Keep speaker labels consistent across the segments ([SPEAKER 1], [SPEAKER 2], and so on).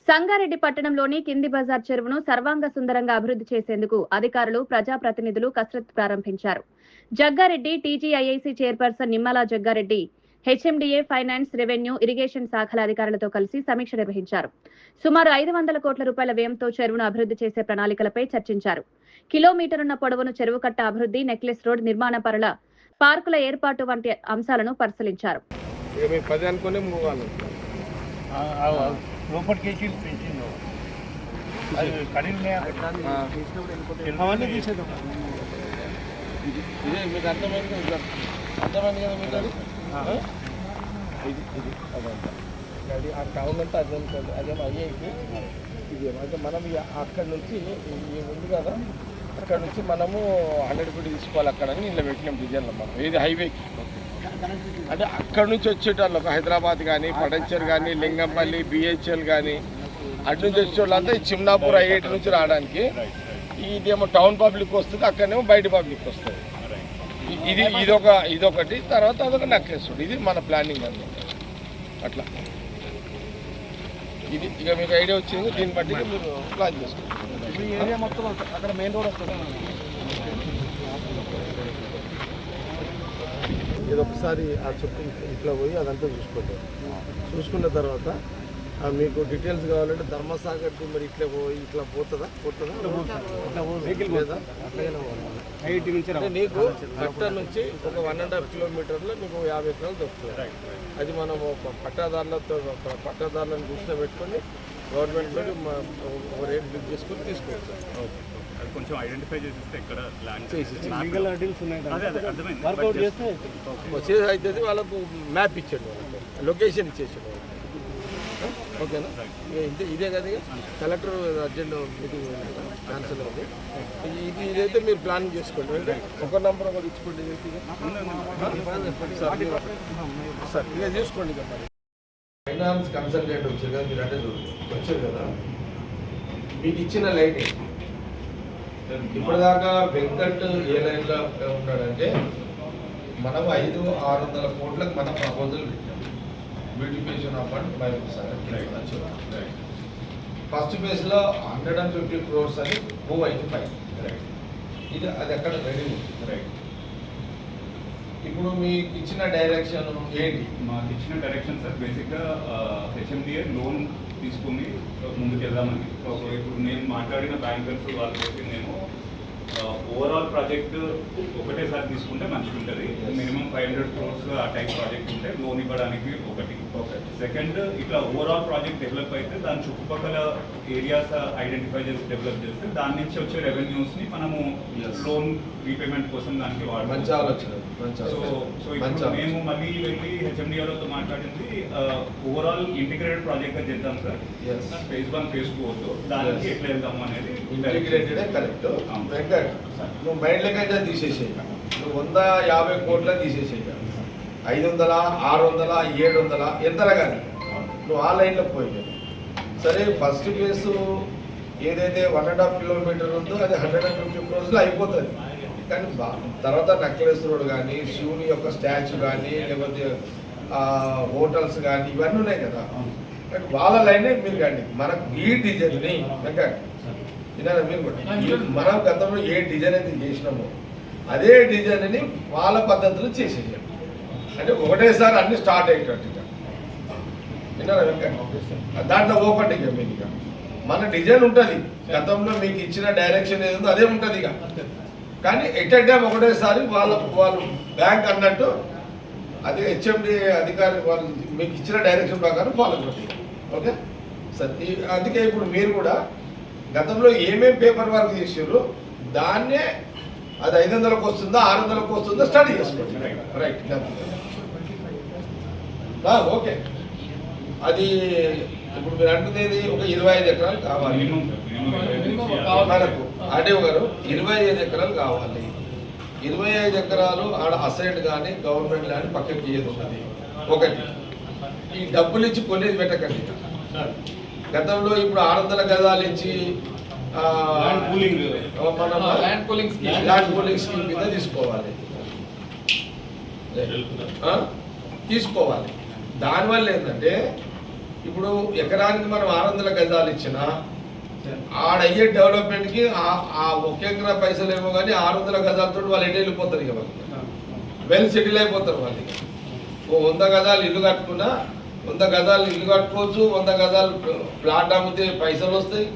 [SPEAKER 1] సంగారెడ్డి పట్టణంలోని కింది బజార్ చెరువును సర్వాంగ సుందరంగా అభివృద్ధి చేసేందుకు అధికారులు ప్రజాప్రతినిధులు కసరత్తు ప్రారంభించారు. Jaggareddy TGIIC chairperson Nimmala Jaggareddy HMDA finance, revenue, irrigation శాఖల అధికారులతో కలిసి సమీక్ష నిర్వహించారు. సుమారు 500 కోట్ల రూపాయల వ్యయంతో చెరువును అభివృద్ధి చేసే ప్రణాళికలపై చర్చించారు. కిలోమీటరున్న పొడవును చెరువు కట్ట అభివృద్ధి, నెక్లెస్ రోడ్ నిర్మాణ పరుల పార్కుల ఏర్పాటు వంటి అంశాలను పరిశీలించారు.
[SPEAKER 2] లోపలికేసి పెంచిందో అది కడిగిన అవన్నీ తీసేద్దాం.
[SPEAKER 3] ఇదే మీకు అర్థమైంది కదా మీకు ఇది అదంతా అది ఆ టౌన్ అంతా అదే ఉంటుంది. అదేమో అయ్యేది ఇదేమో అయితే మనం అక్కడి నుంచి ఉంది కదా, అక్కడ నుంచి మనము 100 ఫీట్ తీసుకోవాలి. అక్కడ ఇలా పెట్టినాం డిజైన్లో మనం ఏది హైవేకి అంటే అక్కడ నుంచి వచ్చేటోళ్ళు హైదరాబాద్ కానీ, పటంచర్ కానీ, లింగంపల్లి, బిహెచ్ఎల్ కానీ అటు నుంచి వచ్చేటోళ్ళంతా ఈ చిమ్నాపూర్ ఐఐటి నుంచి రావడానికి ఇదేమో టౌన్ పబ్లిక్ వస్తుంది, అక్కడనేమో బయట పబ్లిక్ వస్తుంది. ఇదొకటి తర్వాత అదొక నెక్లెస్. ఇది మన ప్లానింగ్ అన్నమాట. అట్లా ఇది ఇక మీకు ఐడియా వచ్చింది, దీన్ని బట్టి మీరు ప్లాన్ చేసుకోండి.
[SPEAKER 2] ఈ ఏరియా మొత్తం అక్కడ మెయిన్ రోడ్ వస్తుంది.
[SPEAKER 3] ఇది ఒకసారి ఆ చుట్టూ ఇట్లా పోయి అదంతా చూసుకున్న తర్వాత మీకు డీటెయిల్స్ కావాలంటే ధర్మసాగర్ మరి ఇట్లా పోయి ఇట్లా పోతుందా లేదా
[SPEAKER 2] ఐఐటి నుంచి
[SPEAKER 3] నీకు కట్ట నుంచి ఒక 1.5 కిలోమీటర్లో మీకు 50 ఎకరాలు దొరుకుతుంది. అది మనము పట్టాదారులను దృష్టిలో పెట్టుకొని గవర్నమెంట్లో ఒక రేట్ బిల్ చేసుకొని తీసుకోవచ్చు.
[SPEAKER 4] అది కొంచెం ఐడెంటిఫై చేసిస్తే ఎక్కడ ల్యాండ్
[SPEAKER 2] లీగల్ అడీల్స్ ఉన్నాయి, వర్కౌట్ చేస్తే
[SPEAKER 3] అవుతుంది. వాళ్ళకు మ్యాప్ ఇచ్చాడు, వాళ్ళకి లొకేషన్ ఇచ్చేసాడు. ఓకేనా? ఇదే కదా కలెక్టర్ అర్జెంట్ మీటింగ్ క్యాన్సిల్ ఉంది. ఇదైతే మీరు ప్లానింగ్ చేసుకోండి. అంటే ఒక నెంబర్ ఒకటి ఇచ్చుకోండి సార్, ఇక చూసుకోండి. ఇక మరి ఫైనాన్స్ కన్సల్టెంట్ వచ్చారు కదా, మీరు అంటే వచ్చారు కదా, మీకు ఇచ్చిన లైన్ ఇప్పటిదాకా వెంకట్ ఏ లైన్లో ఉన్నాడంటే మనం 500-600 కోట్లకు మనం ప్రపోజల్ పెట్టాం. బ్యూటిఫికేషన్ ఆఫ్ ఫండ్ ఫస్ట్ ఫేజ్లో 150 crores అని మూవ్ అయింది పైన. ఇది అది అక్కడ రెడీ ఉంది. ఇప్పుడు మీకు ఇచ్చిన డైరెక్షన్ ఏంటి?
[SPEAKER 4] మాకు ఇచ్చిన డైరెక్షన్ సార్ బేసిక్గా హెచ్ఎండిఏ లోన్ తీసుకుని ముందుకు వెళ్దామని. ఇప్పుడు నేను మాట్లాడిన బ్యాంకర్స్ వాళ్ళకి మేము ఓవరాల్ ప్రాజెక్ట్ ఒకటేసారి తీసుకుంటే మంచిగా ఉంటుంది. మినిమం 500 crores ఆ టైప్ ప్రాజెక్ట్ ఉంటే లోన్ ఇవ్వడానికి ఒకటి. సెకండ్, ఇట్లా ఓవరాల్ ప్రాజెక్ట్ డెవలప్ అయితే దాని చుట్టుపక్కల ఏరియాస్ ఐడెంటిఫై చేసి డెవలప్ చేస్తే దాని నుంచి వచ్చే రెవెన్యూస్ని మనము లోన్ రీపేమెంట్ కోసం దానికి
[SPEAKER 3] మంచి ఆలోచన.
[SPEAKER 4] సో ఇప్పుడు మేము మళ్ళీ వెళ్ళి హెచ్ఎండిఆర్తో మాట్లాడింది ఓవరాల్ ఇంటిగ్రేటెడ్ ప్రాజెక్ట్గా చేద్దాం సార్. phase 1, phase 2 వద్దు, దానికి ఎట్లా వెళ్దాము అనేది
[SPEAKER 3] ఇంటిగ్రేటెడే కరెక్ట్. వెంకట్ నువ్వు మైండ్ లెక్క తీసేసేయి. నువ్వు 150 కోట్ల తీసేసేయి. 500, 600, 700 ఎంతలా కానీ నువ్వు ఆ లైన్లో పోయి సరే. ఫస్ట్ ఫేజ్ ఏదైతే 1.5 కిలోమీటర్ ఉందో అది 150 crores అయిపోతుంది. కానీ తర్వాత నెక్లెస్ రోడ్ కానీ, శివుని యొక్క స్టాచ్యూ కానీ, లేకపోతే హోటల్స్ కానీ ఇవన్నీ ఉన్నాయి కదా. కానీ వాళ్ళ లైనే మీరు కానీ మనకు ఈ డిజైన్ని వినాలి మీరు కూడా. మనం గతంలో ఏ డిజైన్ అయితే చేసినామో అదే డిజైన్ని వాళ్ళ పద్ధతిలో చేసేసాం. అంటే ఒకటేసారి అన్ని స్టార్ట్ అయ్యేటట్టు విన్నారా వెంకట? దాంట్లో ఓపెన్ ఇక మీకు ఇక మన డిజైన్ ఉంటుంది. గతంలో మీకు ఇచ్చిన డైరెక్షన్ ఏదో అదే ఉంటుంది ఇక. కానీ ఎట్ టైం ఒకటేసారి వాళ్ళు బ్యాంక్ అన్నట్టు అది హెచ్ఎండి అధికారి వాళ్ళు మీకు ఇచ్చిన డైరెక్షన్ ప్రకారం ఫాలో అవుతుంది. Okay sir. అందుకే ఇప్పుడు మీరు కూడా గతంలో ఏమేమి పేపర్ వర్క్ చేసారు దాన్నే అది 500కు వస్తుందా 600కు వస్తుందా స్టడీ చేసుకోండి. రైట్. ఓకే. అది ఇప్పుడు మీరు అంటున్నది ఒక 25 ఎకరాలు కావాలి మనకు. ఆర్డీఓ గారు 25 ఎకరాలు కావాలి. 25 ఎకరాలు ఆడ అసైడ్ కానీ గవర్నమెంట్ ల్యాండ్ పక్కకి ఏది ఉన్నది. ఒకటి ఈ డబ్బులు ఇచ్చి కొనేది పెట్టకండి. గతంలో ఇప్పుడు 600 గజాలు ఇచ్చి ల్యాండ్ పూలింగ్ స్కీమ్ కింద తీసుకోవాలి. దానివల్ల ఏంటంటే ఇప్పుడు ఎకరానికి మనం 600 గజాలు ఇచ్చినా ఆడయ్యే డెవలప్మెంట్కి ఆ 1 ఎకరా పైసలు ఏమో కానీ 600 గజాలతో వాళ్ళు ఎటు వెళ్ళిపోతారు ఇక వాళ్ళు వెల్ సెటిల్ అయిపోతారు వాళ్ళు. ఓ 100 గజాలు ఇల్లు కట్టుకున్నా 100 గజాలు ఇల్లు కట్టుకోవచ్చు, 100 గజాలు ప్లాట్ అమ్మితే పైసలు వస్తాయి,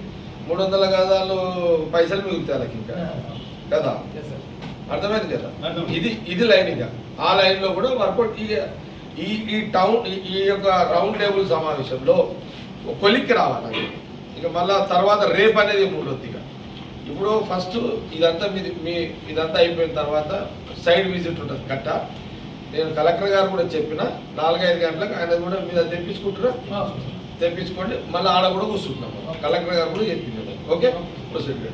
[SPEAKER 3] 300 గజాలు పైసలు మిగులుతాయి వాళ్ళకి ఇంకా కదా. అర్థమైంది కదా. ఇది లైన్. ఇక ఆ లైన్లో కూడా వర్కౌట్ ఈ టౌన్ ఈ యొక్క రౌండ్ టేబుల్ సమావేశంలో కొలిక్కి రావాలి. ఇక మళ్ళా తర్వాత రేపు అనేది ఉండొద్దు. ఇక ఇప్పుడు ఫస్ట్ ఇదంతా ఇదంతా అయిపోయిన తర్వాత సైడ్ విజిట్ ఉంటుంది కట్ట. నేను కలెక్టర్ గారు కూడా చెప్పిన 4-5 గంటలకు ఆయన కూడా మీద తెప్పించుకుంటారా, తెప్పించుకోండి. మళ్ళీ ఆడ కూడా కూర్చుంటున్నాం. కలెక్టర్ గారు కూడా చెప్పింది. Okay, proceed.